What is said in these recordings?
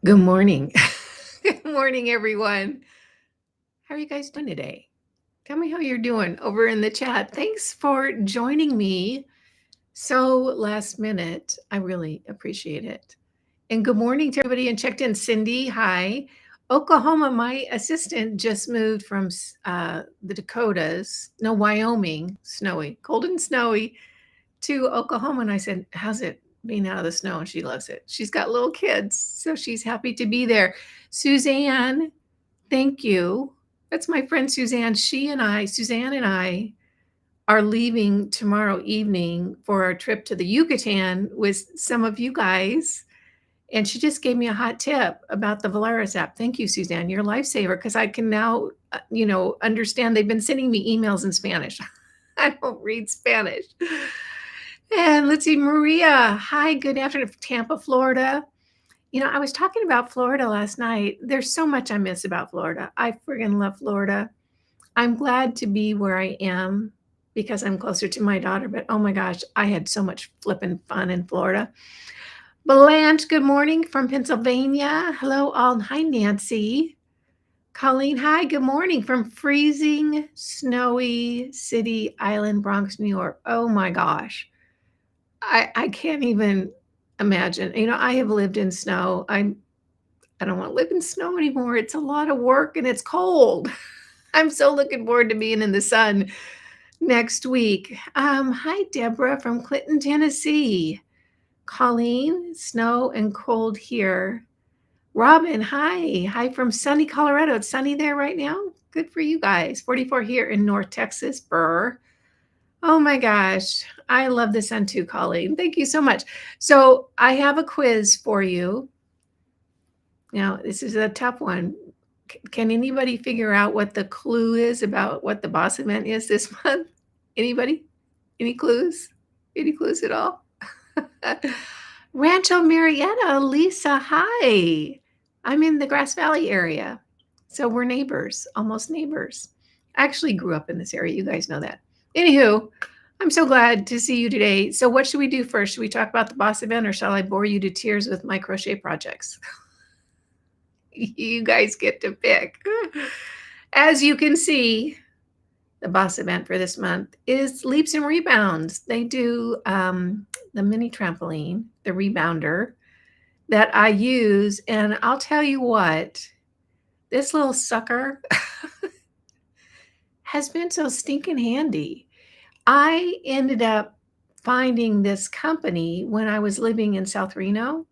Good morning. Good morning, everyone. How are you guys doing today? Tell me how you're doing over in the chat. Thanks for joining me so last minute. I really appreciate it. And good morning to everybody and checked in. Cindy, hi. Oklahoma, my assistant just moved from the Dakotas, no, Wyoming, snowy, cold and snowy, to Oklahoma. And I said, how's it being out of the snow? And she loves it. She's got little kids, so she's happy to be there. Suzanne, thank you. That's my friend Suzanne. Suzanne and I are leaving tomorrow evening for our trip to the Yucatan with some of you guys. And she just gave me a hot tip about the Valeris app. Thank you, Suzanne. You're a lifesaver because I can now, understand. They've been sending me emails in Spanish. I don't read Spanish. And let's see, Maria. Hi, good afternoon, Tampa, Florida. I was talking about Florida last night. There's so much I miss about Florida. I friggin' love Florida. I'm glad to be where I am because I'm closer to my daughter, but oh my gosh, I had so much flippin' fun in Florida. Blanche, good morning from Pennsylvania. Hello, all. Hi, Nancy. Colleen, hi, good morning from freezing, snowy City Island, Bronx, New York. Oh my gosh. I can't even imagine. I have lived in snow. I don't want to live in snow anymore. It's a lot of work and it's cold. I'm so looking forward to being in the sun next week. Hi, Deborah from Clinton, Tennessee. Colleen, snow and cold here. Robin, hi. Hi from sunny Colorado. It's sunny there right now. Good for you guys. 44 here in North Texas. Burr. Oh my gosh. I love the sun too, Colleen. Thank you so much. So I have a quiz for you. Now, this is a tough one. Can anybody figure out what the clue is about what the boss event is this month? Anybody? Any clues? Any clues at all? Rancho Marietta, Lisa, hi. I'm in the Grass Valley area. So we're neighbors, almost neighbors. I actually grew up in this area. You guys know that. Anywho, I'm so glad to see you today. So what should we do first? Should we talk about the boss event or shall I bore you to tears with my crochet projects? You guys get to pick. As you can see, the boss event for this month is Leaps and Rebounds. They do the mini trampoline, the Rebounder that I use. And I'll tell you what, this little sucker has been so stinking handy. I ended up finding this company when I was living in South Reno.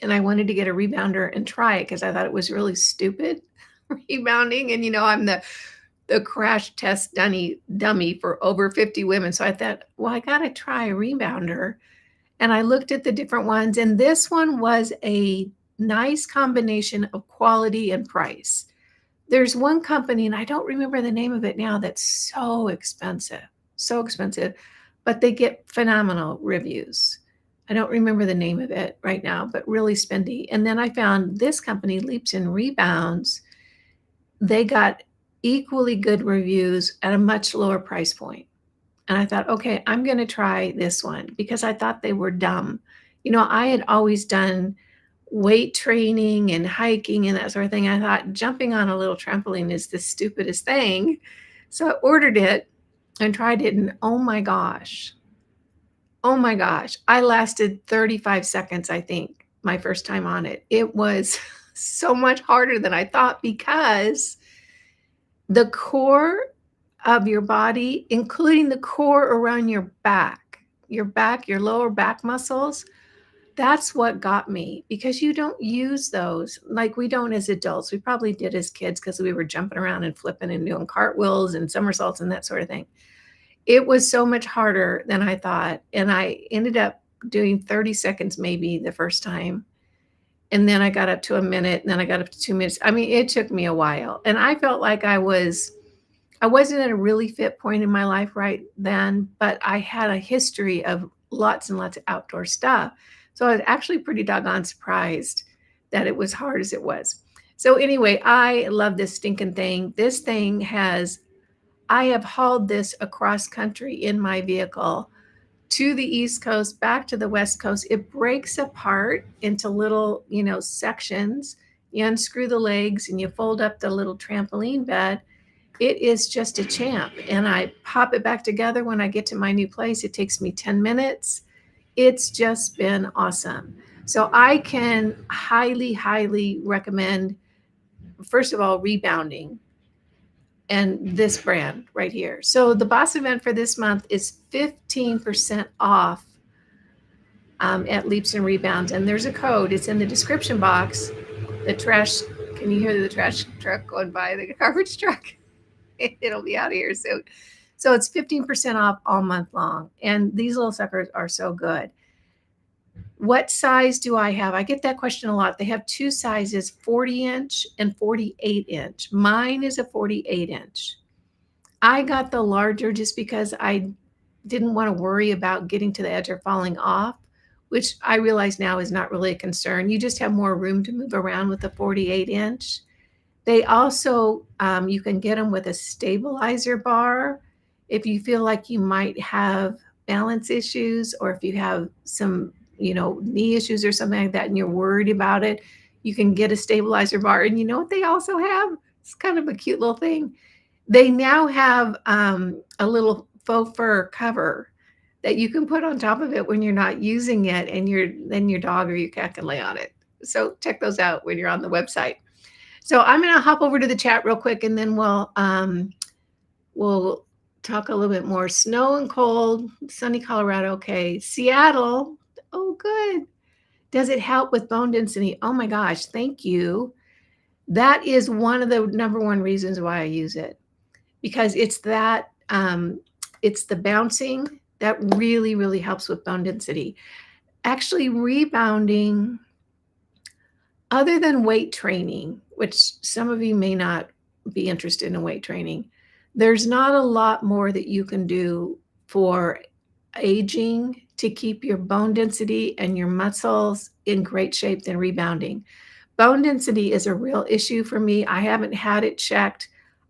And I wanted to get a rebounder and try it because I thought it was really stupid rebounding. And I'm the crash test dummy for over 50 women. So I thought, well, I got to try a rebounder. And I looked at the different ones. And this one was a nice combination of quality and price. There's one company, and I don't remember the name of it now, that's so expensive, but they get phenomenal reviews. I don't remember the name of it right now, but really spendy. And then I found this company, Leaps and Rebounds. They got equally good reviews at a much lower price point. And I thought, okay, I'm going to try this one because I thought they were dumb. I had always done weight training and hiking and that sort of thing. I thought jumping on a little trampoline is the stupidest thing. So I ordered it and tried it. And oh my gosh, I lasted 35 seconds, I think, my first time on it. It was so much harder than I thought because the core of your body, including the core around your lower back muscles, that's what got me because you don't use those like we don't as adults. We probably did as kids because we were jumping around and flipping and doing cartwheels and somersaults and that sort of thing. It was so much harder than I thought. And I ended up doing 30 seconds maybe the first time. And then I got up to a minute and then I got up to 2 minutes. I mean, it took me a while. And I felt like I wasn't at a really fit point in my life right then, but I had a history of lots and lots of outdoor stuff. So I was actually pretty doggone surprised that it was hard as it was. So anyway, I love this stinking thing. This thing I have hauled this across country in my vehicle to the East Coast, back to the West Coast. It breaks apart into little, sections. You unscrew the legs and you fold up the little trampoline bed. It is just a champ. And I pop it back together when I get to my new place. It takes me 10 minutes. It's just been awesome. So I can highly, highly recommend, first of all, Rebounding and this brand right here. So the boss event for this month is 15% off at Leaps and Rebounds. And there's a code. It's in the description box. The trash, can you hear the trash truck going by, the garbage truck? It'll be out of here soon. So it's 15% off all month long. And these little suckers are so good. What size do I have? I get that question a lot. They have two sizes, 40-inch and 48-inch. Mine is a 48-inch. I got the larger just because I didn't want to worry about getting to the edge or falling off, which I realize now is not really a concern. You just have more room to move around with the 48-inch. They also, you can get them with a stabilizer bar if you feel like you might have balance issues, or if you have some, knee issues or something like that and you're worried about it, you can get a stabilizer bar. And you know what they also have? It's kind of a cute little thing. They now have a little faux fur cover that you can put on top of it when you're not using it, and then your dog or your cat can lay on it. So check those out when you're on the website. So I'm going to hop over to the chat real quick, and then we'll talk a little bit more. Snow and cold, sunny Colorado. Okay. Seattle. Oh, good. Does it help with bone density? Oh my gosh. Thank you. That is one of the number one reasons why I use it, because it's that, it's the bouncing that really, really helps with bone density. Actually, rebounding, other than weight training, which some of you may not be interested in weight training, there's not a lot more that you can do for aging to keep your bone density and your muscles in great shape than rebounding. Bone density is a real issue for me. I haven't had it checked.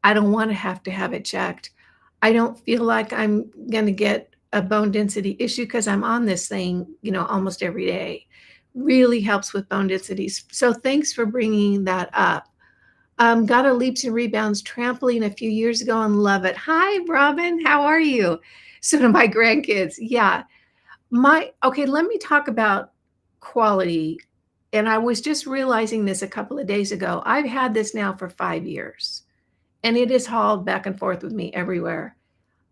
I don't want to have it checked. I don't feel like I'm going to get a bone density issue because I'm on this thing, almost every day. Really helps with bone densities. So thanks for bringing that up. Got a Leaps and Rebounds trampoline a few years ago and love it. Hi, Robin. How are you? So do my grandkids. Yeah. Okay, let me talk about quality. And I was just realizing this a couple of days ago. I've had this now for 5 years, and it is hauled back and forth with me everywhere.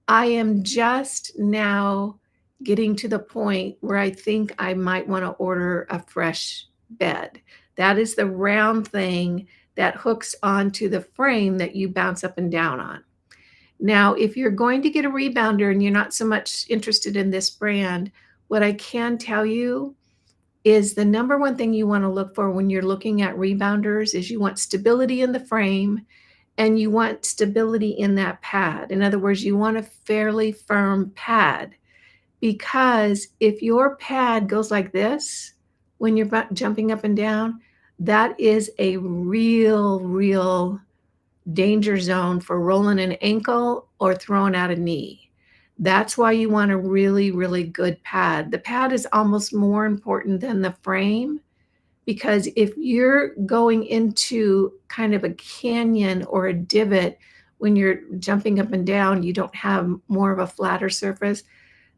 I am just now getting to the point where I think I might want to order a fresh bed. That is the round thing that hooks onto the frame that you bounce up and down on. Now, if you're going to get a rebounder and you're not so much interested in this brand, what I can tell you is the number one thing you want to look for when you're looking at rebounders is you want stability in the frame, and you want stability in that pad. In other words, you want a fairly firm pad, because if your pad goes like this when you're jumping up and down, that is a real danger zone for rolling an ankle or throwing out a knee. That's why you want a really, really good pad. The pad is almost more important than the frame, because if you're going into kind of a canyon or a divot when you're jumping up and down, you don't have more of a flatter surface.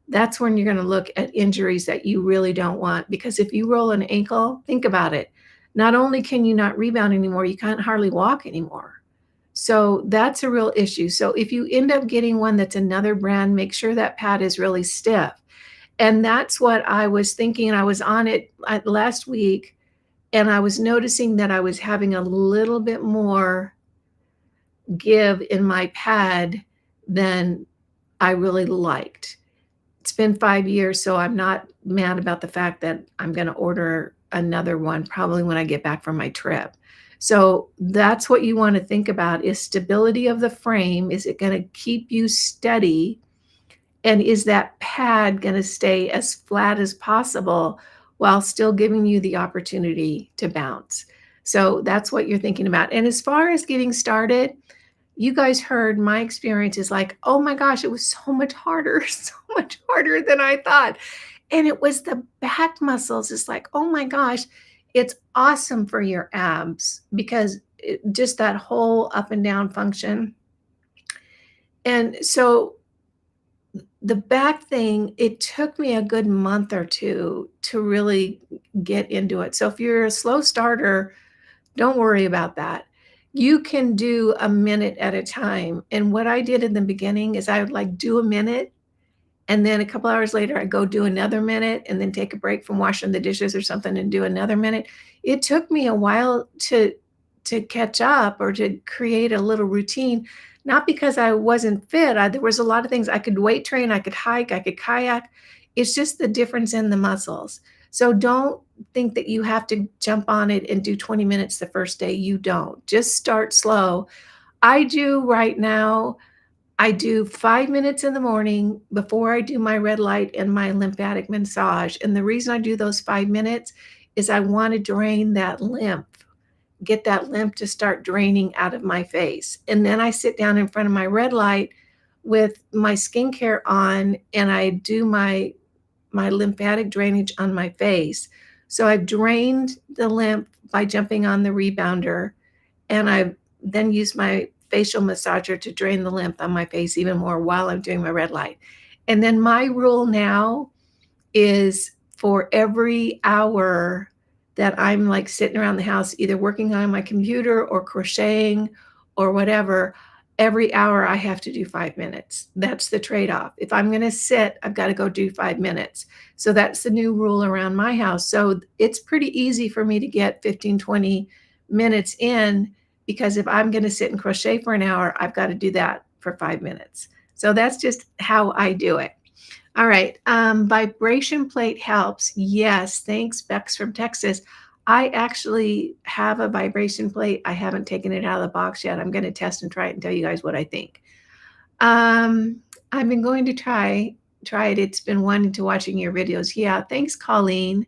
That's when you're going to look at injuries that you really don't want. Because if you roll an ankle, think about it. Not only can you not rebound anymore, you can't hardly walk anymore. So that's a real issue. So if you end up getting one that's another brand, make sure that pad is really stiff. And that's what I was thinking. I was on it last week, and I was noticing that I was having a little bit more give in my pad than I really liked. It's been 5 years, so I'm not mad about the fact that I'm going to order another one probably when I get back from my trip. So that's what you want to think about, is stability of the frame. Is it going to keep you steady? And is that pad going to stay as flat as possible while still giving you the opportunity to bounce? So that's what you're thinking about. And as far as getting started, you guys heard my experience is like, oh my gosh, it was so much harder, so much harder than I thought. And it was the back muscles. It's like, oh my gosh, it's awesome for your abs because just that whole up and down function. And so the back thing, it took me a good month or two to really get into it. So if you're a slow starter, don't worry about that. You can do a minute at a time. And what I did in the beginning is I would like do a minute, and then a couple hours later, I'd go do another minute and then take a break from washing the dishes or something and do another minute. It took me a while to catch up or to create a little routine, not because I wasn't fit. There was a lot of things I could weight train, I could hike, I could kayak. It's just the difference in the muscles. So don't think that you have to jump on it and do 20 minutes the first day. You don't. Just start slow. I do right now. I do 5 minutes in the morning before I do my red light and my lymphatic massage. And the reason I do those 5 minutes is I want to drain that lymph, get that lymph to start draining out of my face. And then I sit down in front of my red light with my skincare on, and I do my lymphatic drainage on my face. So I've drained the lymph by jumping on the rebounder, and I've then used my facial massager to drain the lymph on my face even more while I'm doing my red light. And then my rule now is for every hour that I'm like sitting around the house, either working on my computer or crocheting or whatever, every hour I have to do 5 minutes. That's the trade-off. If I'm going to sit, I've got to go do 5 minutes. So that's the new rule around my house. So it's pretty easy for me to get 15, 20 minutes in, because if I'm going to sit and crochet for an hour, I've got to do that for 5 minutes. So that's just how I do it. All right. Vibration plate helps. Yes. Thanks, Bex from Texas. I actually have a vibration plate. I haven't taken it out of the box yet. I'm going to test and try it and tell you guys what I think. I've been going to try it. It's been wanting to watching your videos. Yeah. Thanks, Colleen.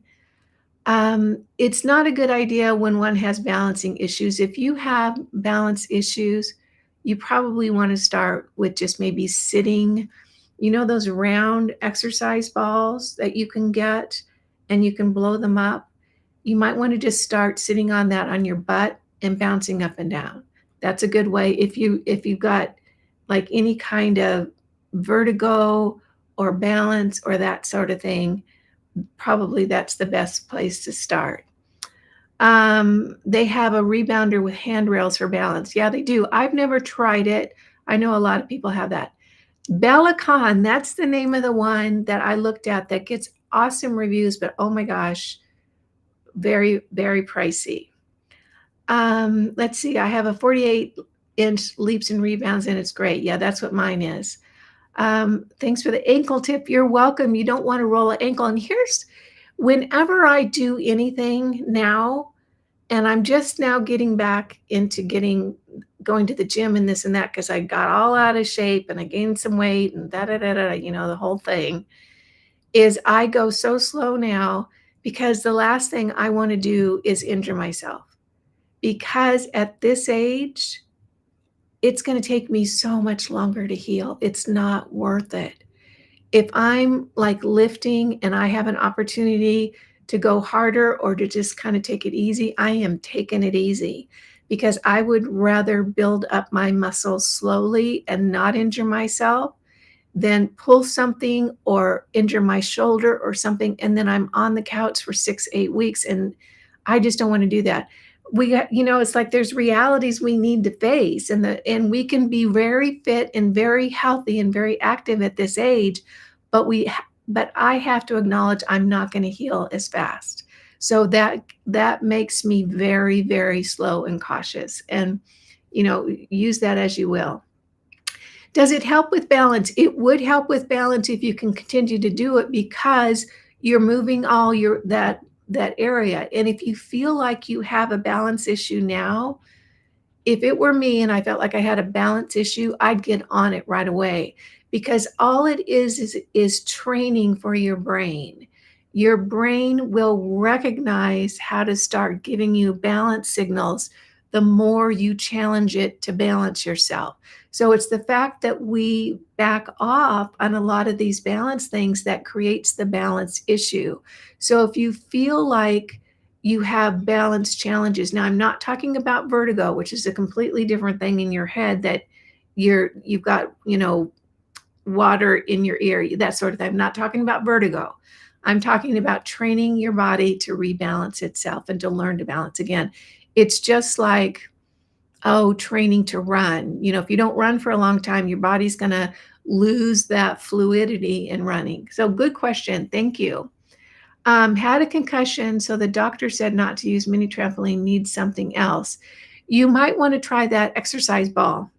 It's not a good idea when one has balancing issues. If you have balance issues, you probably want to start with just maybe sitting. You know those round exercise balls that you can get and you can blow them up? You might want to just start sitting on that on your butt and bouncing up and down. That's a good way. If you've got like any kind of vertigo or balance or that sort of thing, probably that's the best place to start. They have a rebounder with handrails for balance. Yeah, they do. I've never tried it. I know a lot of people have that. Bella Khan, that's the name of the one that I looked at that gets awesome reviews, but oh my gosh, very, very pricey. Let's see. I have a 48-inch leaps and rebounds, and it's great. Yeah, that's what mine is. Thanks for the ankle tip. You're welcome. You don't want to roll an ankle. And here's, whenever I do anything now, and I'm just now getting back into going to the gym and this and that, because I got all out of shape and I gained some weight and the whole thing, is I go so slow now because the last thing I want to do is injure myself. Because at this age, it's going to take me so much longer to heal. It's not worth it. If I'm like lifting and I have an opportunity to go harder or to just kind of take it easy, I am taking it easy, because I would rather build up my muscles slowly and not injure myself than pull something or injure my shoulder or something, and then I'm on the couch for 6-8 weeks, and I just don't want to do that. We got, it's like there's realities we need to face, and we can be very fit and very healthy and very active at this age, but I have to acknowledge I'm not going to heal as fast. So that makes me very, very slow and cautious, and use that as you will. Does it help with balance? It would help with balance if you can continue to do it, because you're moving all that area. And if you feel like you have a balance issue now, if it were me and I felt like I had a balance issue, I'd get on it right away, because all it is training for your brain. Your brain will recognize how to start giving you balance signals the more you challenge it to balance yourself. So it's the fact that we back off on a lot of these balance things that creates the balance issue. So if you feel like you have balance challenges, now I'm not talking about vertigo, which is a completely different thing in your head that you've got, water in your ear, that sort of thing. I'm not talking about vertigo. I'm talking about training your body to rebalance itself and to learn to balance again. It's just like, training to run. If you don't run for a long time, your body's going to lose that fluidity in running. So good question. Thank you. Had a concussion, so the doctor said not to use mini trampoline, needs something else. You might want to try that exercise ball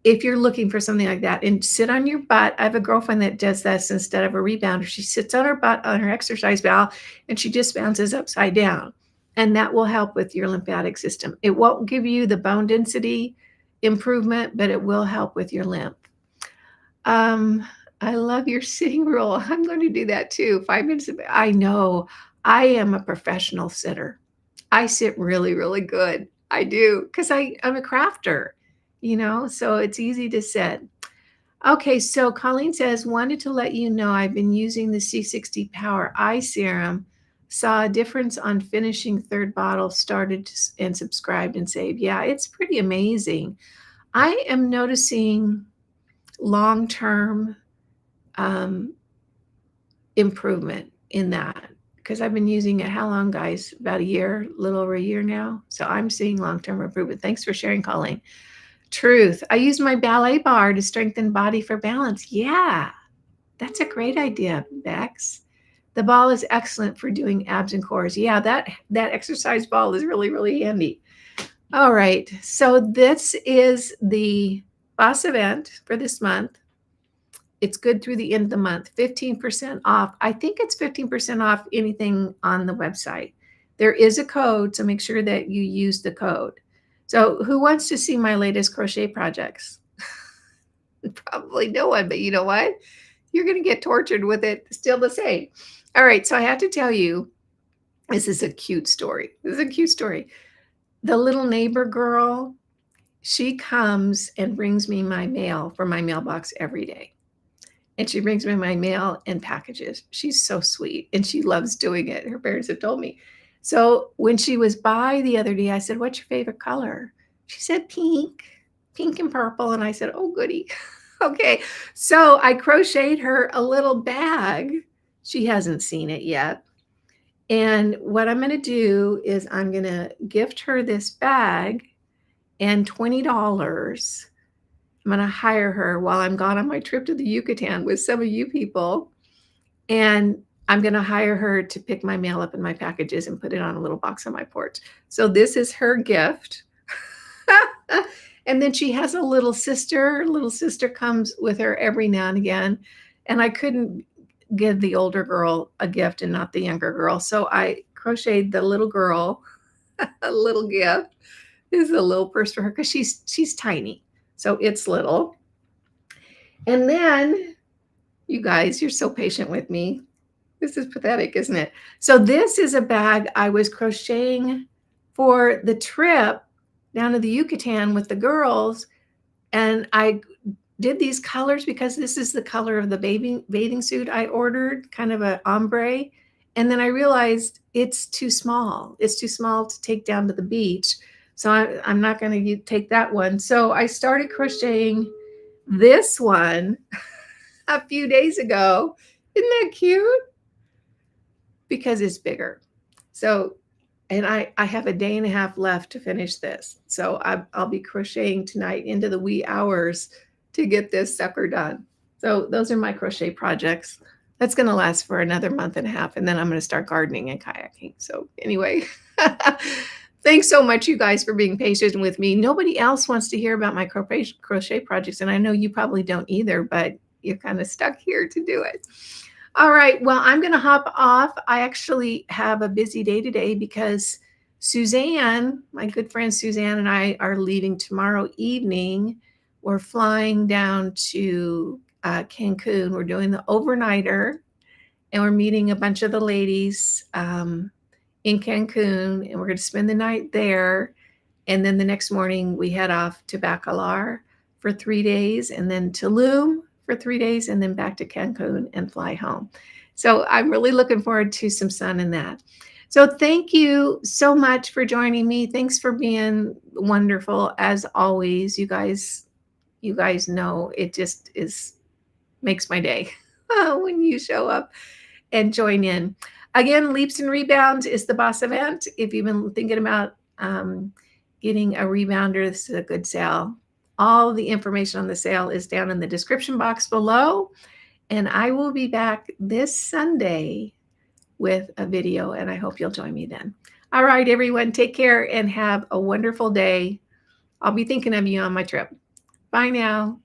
if you're looking for something like that, and sit on your butt. I have a girlfriend that does this instead of a rebounder. She sits on her butt on her exercise ball and she just bounces upside down. And that will help with your lymphatic system. It won't give you the bone density improvement, but it will help with your lymph. I love your sitting rule. I'm going to do that too. 5 minutes. I know I am a professional sitter. I sit really, really good. I do, because I'm a crafter, so it's easy to sit. Okay, so Colleen says, wanted to let you know I've been using the C60 Power Eye Serum. Saw a difference on finishing third bottle, started and subscribed and saved. Yeah, it's pretty amazing. I am noticing long-term improvement in that because I've been using it, how long, guys? About a year, a little over a year now. So I'm seeing long-term improvement. Thanks for sharing, Colleen. Truth. I use my ballet bar to strengthen body for balance. Yeah, that's a great idea, Bex. The ball is excellent for doing abs and cores. Yeah, that exercise ball is really, really handy. All right. So this is the boss event for this month. It's good through the end of the month. 15% off. I think it's 15% off anything on the website. There is a code, so make sure that you use the code. So who wants to see my latest crochet projects? Probably no one, but you know what? You're going to get tortured with it still the same. All right, so I have to tell you, this is a cute story. The little neighbor girl, she comes and brings me my mail from my mailbox every day. And she brings me my mail and packages. She's so sweet, and she loves doing it. Her parents have told me. So when she was by the other day, I said, what's your favorite color? She said, pink and purple. And I said, oh, goody. Okay. So I crocheted her a little bag. She hasn't seen it yet. And what I'm going to do is I'm going to gift her this bag and $20. I'm going to hire her while I'm gone on my trip to the Yucatan with some of you people. And I'm going to hire her to pick my mail up in my packages and put it on a little box on my porch. So this is her gift. And then she has a little sister. Little sister comes with her every now and again. And I couldn't give the older girl a gift and not the younger girl. So I crocheted the little girl a little gift. This is a little purse for her because she's tiny. So it's little. And then, you guys, you're so patient with me. This is pathetic, isn't it? So this is a bag I was crocheting for the trip down to the Yucatan with the girls. And I did these colors because this is the color of the bathing suit I ordered, kind of an ombre. And then I realized it's too small. It's too small to take down to the beach. So I'm not going to take that one. So I started crocheting this one a few days ago. Isn't that cute? Because it's bigger. So, and I have a day and a half left to finish this. So I'll be crocheting tonight into the wee hours to get this sucker done. So those are my crochet projects. That's going to last for another month and a half. And then I'm going to start gardening and kayaking. So anyway, thanks so much, you guys, for being patient with me. Nobody else wants to hear about my crochet projects. And I know you probably don't either, but you're kind of stuck here to do it. All right. Well, I'm going to hop off. I actually have a busy day today because Suzanne, my good friend Suzanne, and I are leaving tomorrow evening. We're flying down to Cancun. We're doing the overnighter, and we're meeting a bunch of the ladies in Cancun, and we're going to spend the night there. And then the next morning we head off to Bacalar for 3 days, and then Tulum for 3 days, and then back to Cancun and fly home. So I'm really looking forward to some sun in that. So thank you so much for joining me. Thanks for being wonderful as always. You guys know it just makes my day when you show up and join in. Again, Leaps and Rebounds is the boss event. If you've been thinking about getting a rebounder, this is a good sale. All the information on the sale is down in the description box below. And I will be back this Sunday with a video, and I hope you'll join me then. All right, everyone, take care and have a wonderful day. I'll be thinking of you on my trip. Bye now.